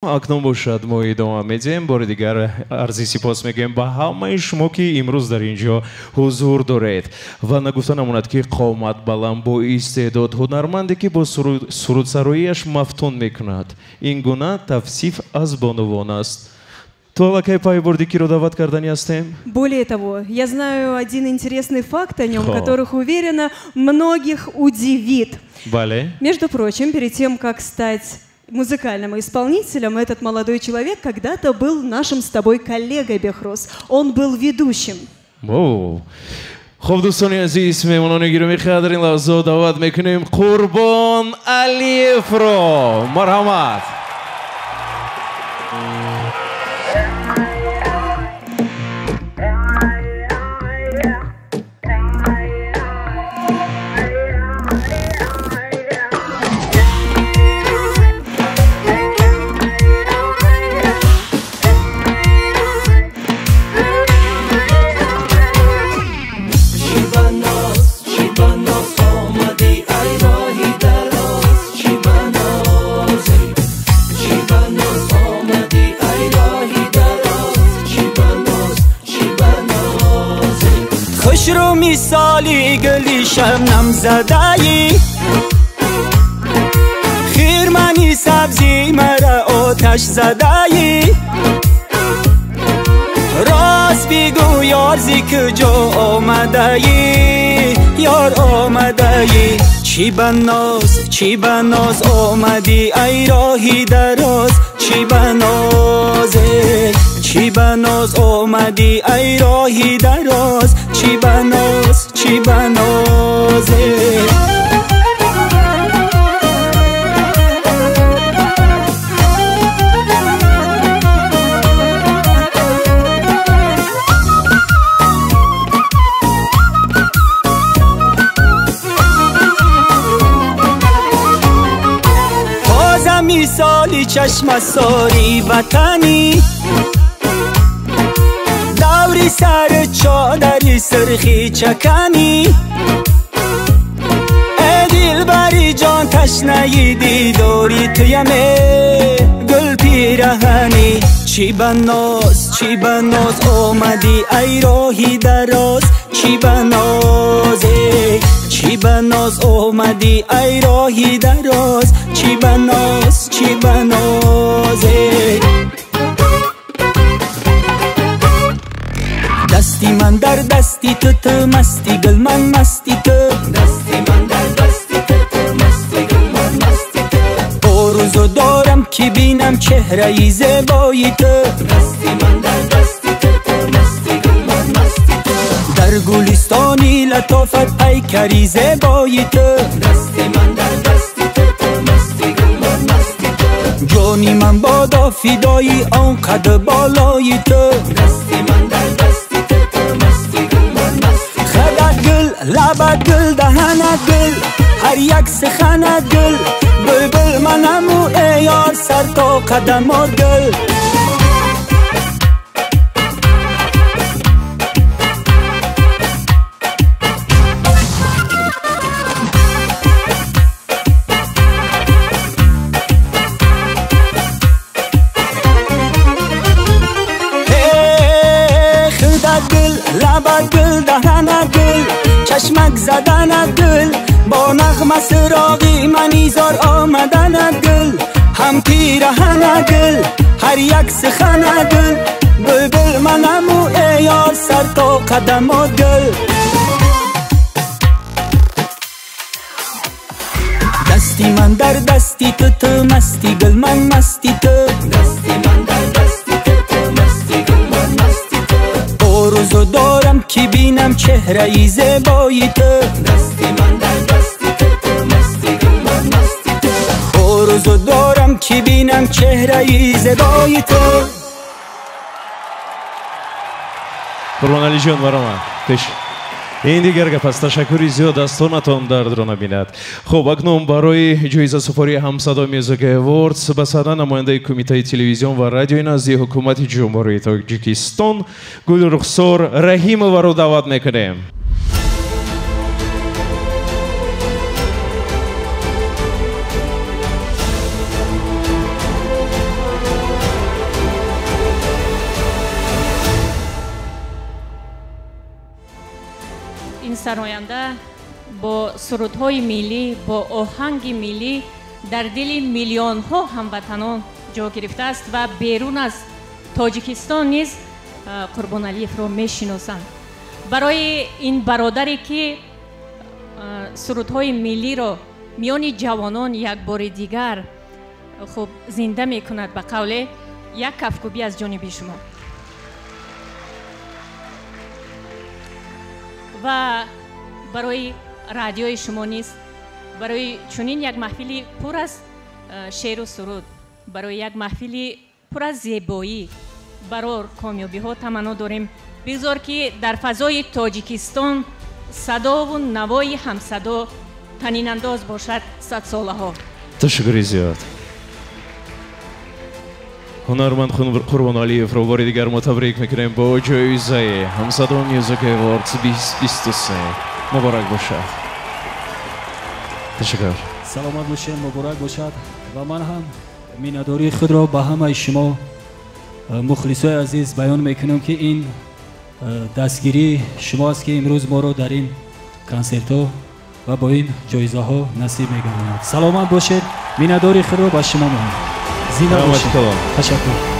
Акном бошад мо идома медиҳем бори дигар арзи сипос мегӯем ба ҳамаи шумо ки имрӯз дар ин ҷо ҳузур доред ва нагуфта намонад ки қомат баланд бо истеъдод ҳунарманде ки бо сурудсароиаш мафтун мекунад. Ин гуна тавсиф аз бонувон аст. То лакай пайбордикиро даъват кардани ҳастем? Более того, я знаю один интересный факт о нем, которых, уверена, многих удивит. Бале. Между прочим, перед тем, как стать музыкальным исполнителем, этот молодой человек когда-то был нашим с тобой коллегой, Бехрос. Он был ведущим. خب دوستان عزیز مهمانان گرامی در این لحظه دعوت میکنیم قربان علیف رو. مرحمت. رو مثالی گلی شبنم زدایی خیرمنی سبزی مرا آتش زدایی راست بگو یار زی کجا آمدایی یار آمدایی چی بناز آمدی ای راهی دراز چی بنازه چی بناز آمدی ای راهی دراز چی بنازه تازه مثالی چشم ساری وطنی دوری سر چادری سرخی چکنی ای دلبری جان تشنه دیداری تویمه گل پیرهنی چی بناز آمدی ای راهی دراز چی بنازه چی بناز آمدی ای راهی دراز چی بنازه دستی من در دستی تو مستی گل من مستی تو دستی من در دستی تو مستی گل من مستی تو آرزو دارم که بینم چهره زیبایی تو دستی من در دستی تو مستی گل من مستی تو در گلستانی لطافت پیکری زیبایی تو دستی من در دستی تو مستی گل من مستی تو جانی من بادا فدایی آن قد بالای تو دستی من در دستی لبت گل دهنت گل هر یک سخنت گل بلبل منم و ای یار سر تا قدمات گل خودت گل لبت گل دهنت گل چشمک زدنت گل با نغمه سراغی منیزار آمدنت گل هم پیرهنت گل هر یک سخنت گل بلبل منم و ای یار سر تا قدمات گل دستی من در دستی تو مستی گل من مستی تو دستی من در دستی تو مستی گل من مستی تو آرزو دارم که بینم چهره زیبایی تو دستی من در دستی تو مستی گل من مستی تو آرزو دارم که بینم چهره زیبایی تو قربان علی جان مرحمت پیش این دیگر گپ است. تشکری زیاد از تونتان درد را نبیند. خب اکنون برای جایزه سفاری همصدا میوزیک اوردز به صدا نماینده کمیته تلویزیون و رادیوی نزدی حکومت جمهوری تاجیکستان گل رخسار رحیمова رو دعوت میکنیم. سراینده با سرودهای ملی، با آهنگ ملی در دل میلیون ها هموطنان جا گرفته است و بیرون از تاجیکستان نیز قربان علیف را میشناسند. برای این برادری که سرودهای ملی را میان جوانان یک بار دیگر خوب زنده میکند به قول یک کفکوبی از جانب شما. و برای رادیوی شما نیست، برای چنین یک محفلی پر از شعر و سرود، برای یک محفلی پر از زیبایی برای کامیابی ها تمنا داریم. بگذار که در فضای تاجیکستان صدا و نوای همصدا طنین انداز باشد 100 ساله ها. تشکر زیاد. هنرمند قربان علیف رو بار دیگر ما تبریک میکنیم با جایزه همصدا میوزیک اواردز 2023. مبارک باشد. تشکر. سلامت باشید، مبارک باشد. و من هم مینداری خود را به همه شما مخلصای عزیز بیان میکنم که این دستگیری شماست که امروز ما رو در این کنسرت ها و با این جایزه ها نصیب میگرداند. سلامت باشید. مینداری خود را به شما میگم. زنده باشید. تشکر.